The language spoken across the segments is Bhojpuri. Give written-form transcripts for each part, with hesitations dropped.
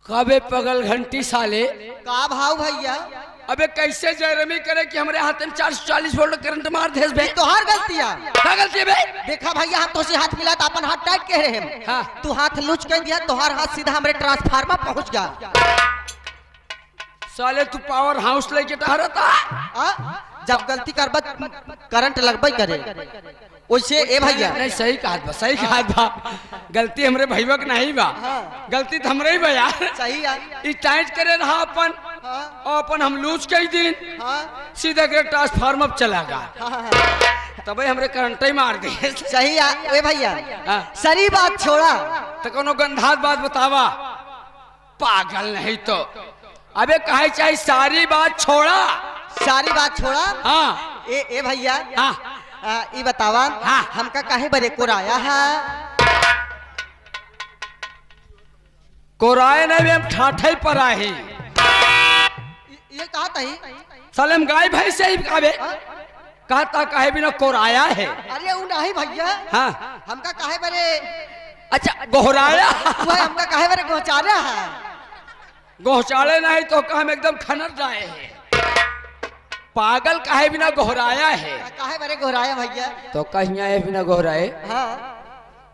कबे पगल घंटी साले। का भाव भैया? अबे कैसे जयरमी करे कि हमारे हाथ में 440 वोल्ट करंट मार दे बे। तोहार गलतिया। क्या गलती है बे? देखा भैया हम तो से हाथ मिला तो अपन हाथ टाइट कह रहे हैं। हाँ। तू हाथ लूच कर दिया, तोहार हाथ सीधा हमारे ट्रांसफार्मर पहुंच गया। साले तू पावर हाउस लेके टहरता। जब गलती कर करंट लगबे करे वैसे ए भैया। नहीं सही कहा बा, सही कहा बा। गलती हमरे भैया के नहीं बा। गलती तो हमरे ही बा यार। सही है। ई टाइट करे रहा अपन और अपन हम लूज कई दिन सीधा के ट्रांसफार्मर चला गया। तबे हमरे करंट ही मार दे। सही है ए भैया। सारी बात छोड़ा तो कोनो गंधात बात बतावा। पागल नहीं तो अबे कहे चाहे सारी बात छोड़ा। सारी बात छोड़ा। हाँ ए भैया। हाँ ई बतावा। हाँ। हमका काहे बरे कोराया है? कोराए नहीं हम ठाठे पर आही। ये कहा तही साले हम गाय भैंस से ही काबे कहता काहे बिना कोराया है। अरे वो नहीं भैया। हाँ हमका काहे बरे अच्छा गोहराया। वह हमका काहे बरे गोचारा है। गोहचाले नहीं तो हम एकदम खनर जाए हैं। पागल काहे बिना गोहराया है। काहे बरे गोराया भैया? तो कहिया है बिना गोहराए। हाँ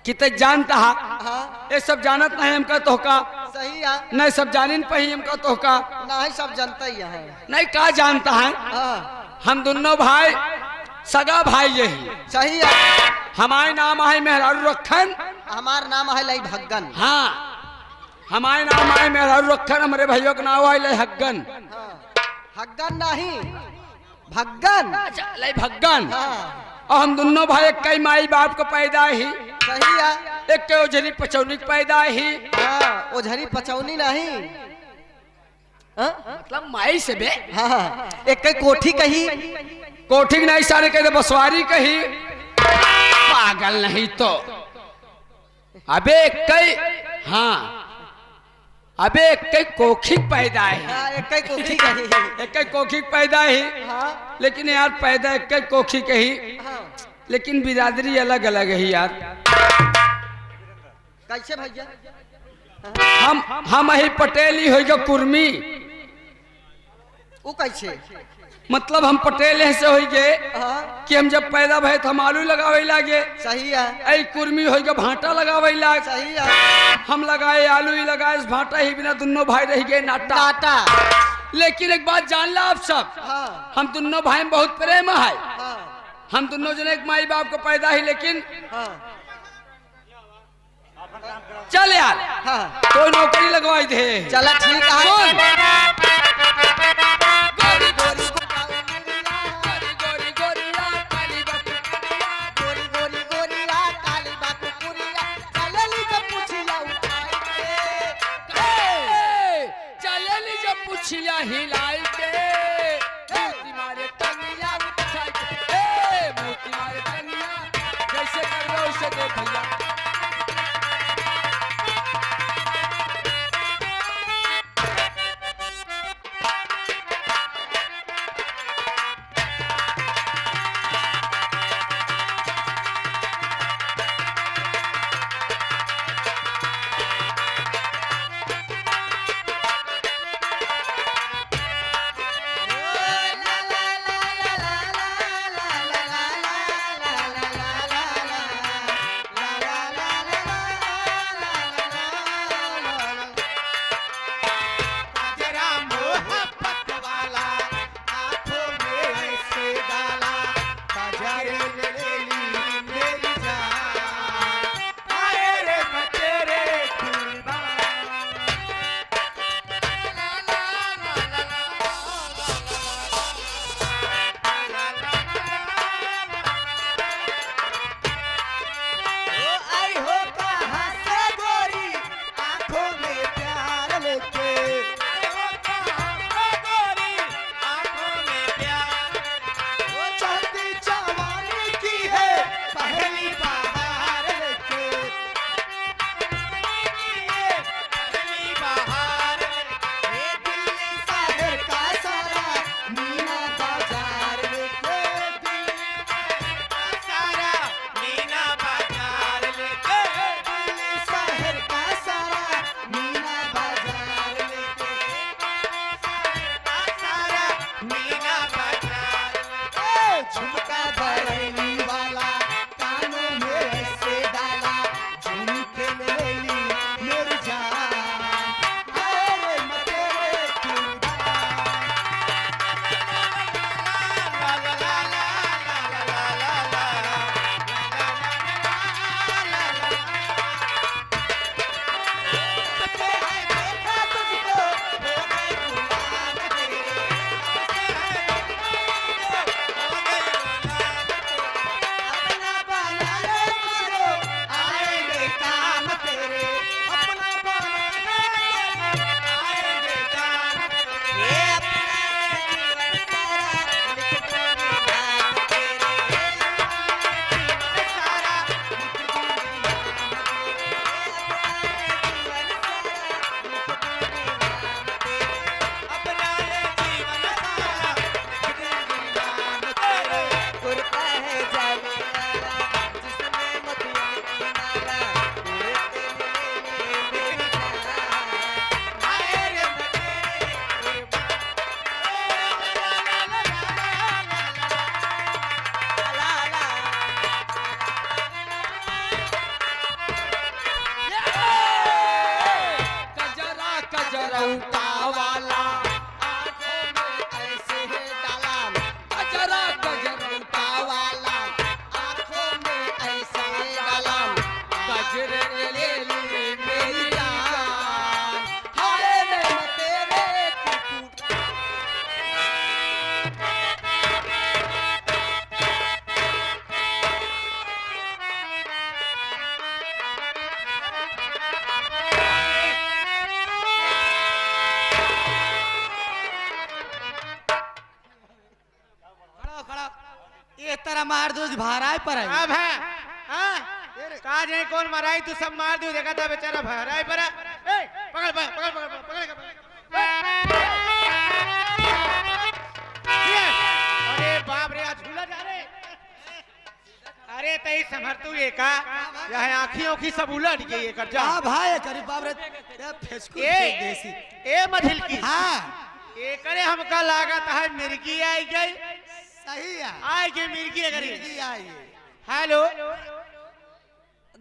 किते जानता हा। हाँ ये सब जानत नहीं हमका तोहका। सही है। नहीं सब जानिन पही हमका तोहका। नहीं सब जानता ही है। नहीं का जानता है। हाँ हम दोनों भाई सगा भाई यही। सही है। हमारे नाम है मेहरारू रखन। हमार नाम है लई भगन। हाँ हमारे नाम है मेहरारू रखन। हमारे भैया का नाम है लई हग्गन। हग्गन नहीं भगन। अच्छा लई भग्गन। हाँ और हम दोनों भाई एक कई माई बाप को पैदा ही। सही है। एक के ओझरी पचौनी पैदा ही। हाँ ओझरी पचौनी नहीं। मतलब माई से बे। हाँ एक कई कोठी कही। कोठी नहीं सारे कहते बसवारी कही। पागल नहीं तो अबे कई। हाँ अबे कई कोखी पैदा है। हाँ एक कई कोठी कही। एक कोखी पैदा ही। हाँ लेकिन यार पैदा एक कोखी कही। हाँ लेकिन बिरादरी अलग अलग है यार। कैसे भैया? हम ही पटेल ही हो जो कुर्मी। वो कैसे? मतलब हम पटेल ऐसे हो गए हाँ कि हम जब पैदा भए तो हम आलू लगावे लागे। सही है। ऐ कुर्मी हो गए भाटा लगावे लागे। सही है। हम लगाए आलू ही लगाए भाटा ही बिना दोनों भाई रह गए नाटा। टाटा। लेकिन एक बात जान ला आप सब। हाँ हम दोनों भाई में बहुत प्रेम है। हाँ हम दोनों जने एक माई बाप को पैदा ही। लेकिन हाँ चल यार हाँ कोई नौकरी लगवाई दे। चला ठीक है। सुन। गोरी गोरी गोरी गोरिया काली गोरी गोरी गोरिया काली बात पुरिया चलली जब पूछिया उठाई के। चलेली जब पुछिया हिलाई के। मोती मारे टंगिया उठाई के। मोती मारे टंगिया जैसे करबो वैसे दे भैया। गजरौटा वाला आँखों में ऐसे डाला गजरा गजरौटा वाला आँखों में ऐसे डाला गजरे ले ली मेरी जान हाय रे तेरे कुकुट खड़ा खड़ा ये तरह मार दो भाराय पर है अब है हाँ कहा जाए कौन मराई तू सब मार दू देखा था बेचारा भराई पर है। ए, पकड़ पकड़ पकड़ पकड़ पकड़ पकड़ ये, अरे बाप रे आज झूला जा रे अरे तई संभर तू ये का यह आँखी ओखी सब उलट गई ये कर जा हां भाई करीब बाप रे ये फेसकू देसी ए मधिल की हां ये करे हमका लागत है मिर्गी आई गई सही है आई गई मिर्गी करी मिर्गी आई है हेलो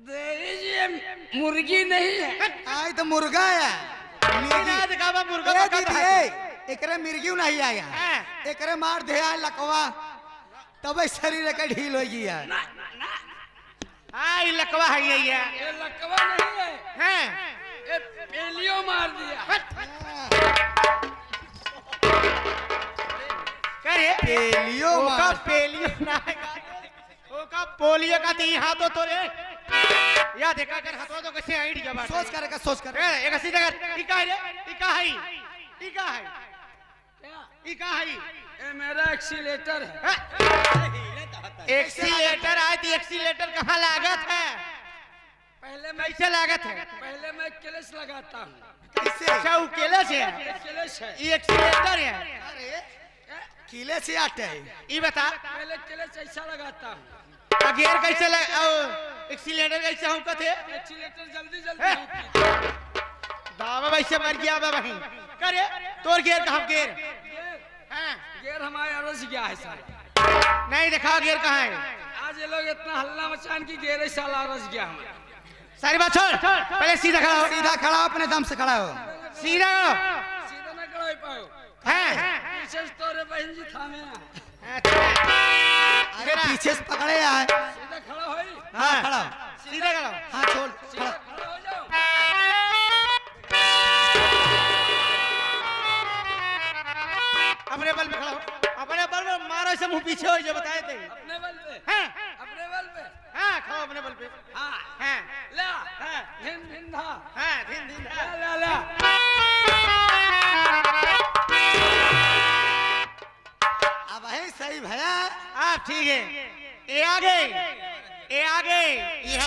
ये मुर्गी नहीं है आई तो मुर्गा है ना दिखावा मुर्गा ए पका दीदी ए एकरे मिर्गी नहीं आया हाँ। एकरे मार दे आ लकवा तबे शरीर के ढील हो गया हाँ ये लकवा है ये ये लकवा नहीं है हैं ये पेलियो मार दिया करे पेलियो ओका मार पेलियो ना ओका पोलियो का ती हाथों तो रे या देखा कर हाथों तो कैसे आईडी जब सोच कर ए एक सीधा कर ई का है रे ई का है ई का है ई का है ये मेरा एक्सीलेटर है एक्सीलेटर आई थी एक्सीलेटर कहाँ लागत है पहले मैं कैसे लागत है क्लच लगाता हूँ कैसे अच्छा वो केले से है क्लच है ये एक्सीलेटर है अरे किले से आटे ये बता पहले क्लच ऐसा लगाता हूँ गियर कैसे एक्सीलेटर कैसे हम कथे एक्सीलेटर जल्दी जल्दी दावा वैसे मर गया बाबा ही करे तोर गियर कहाँ गियर हाँ गियर हमारे अरस गया है साला नहीं देखा गियर कहाँ है आज ये लोग इतना हल्ला मचान की गियर है साला अरस गया हमारा सारी बात छोड़ पहले सीधा खड़ा हो सीधा खड़ा हो अपने दम से खड़ा हो सीधा खड़ा सीधा ना करो पाओ हैं पीछे से तोरे बहन जी थामे ना अरे पीछे से पकड़े आए सीधा खड़ा होई हाँ खड़ा हो। सीधा खड़ा हाँ छोड़ सीधा खड़ा खड़ा हो जाओ अपने बल पे खड़ा हो अपने बल पे मारो से मुंह पीछे हो जो बताए थे अपने बल पे हैं अपने बल पे हाँ खाओ अपने बल पे हाँ हैं ला हाँ धिन धिन धा हाँ धीन धीन ला ला अब है सही भैया आप ठीक है ये आ गए ये हम